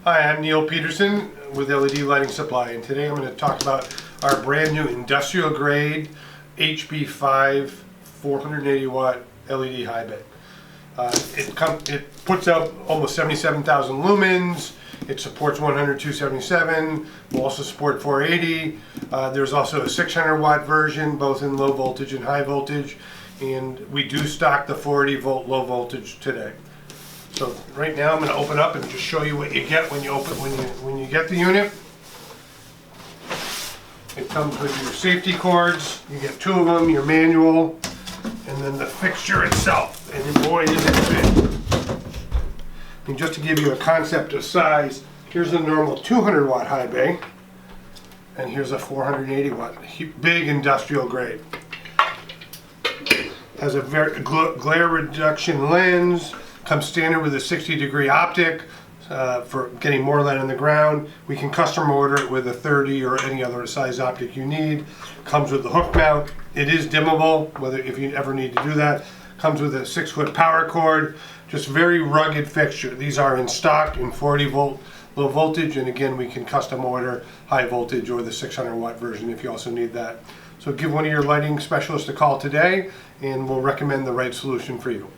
Hi, I'm Neil Peterson with LED Lighting Supply, and today I'm going to talk about our brand new industrial grade HB5 480 watt LED high bay. It puts out almost 77,000 lumens. It supports 100/277. Will also support 480. There's also a 600 watt version, both in low voltage and high voltage, and we do stock the 480 volt low voltage today. So right now I'm going to open up and just show you what you get when you get the unit. It comes with your safety cords. You get two of them, your manual, and then the fixture itself. And boy, is it big. And just to give you a concept of size, here's a normal 200 watt high bay, and here's a 480 watt big industrial grade. Has a very glare reduction lens. Comes standard with a 60-degree optic for getting more light on the ground. We can custom order it with a 30 or any other size optic you need. Comes with the hook mount. It is dimmable, if you ever need to do that. Comes with a 6-foot power cord. Just very rugged fixture. These are in stock in 40 volt low voltage, and again we can custom order high voltage or the 600 watt version if you also need that. So give one of your lighting specialists a call today, and we'll recommend the right solution for you.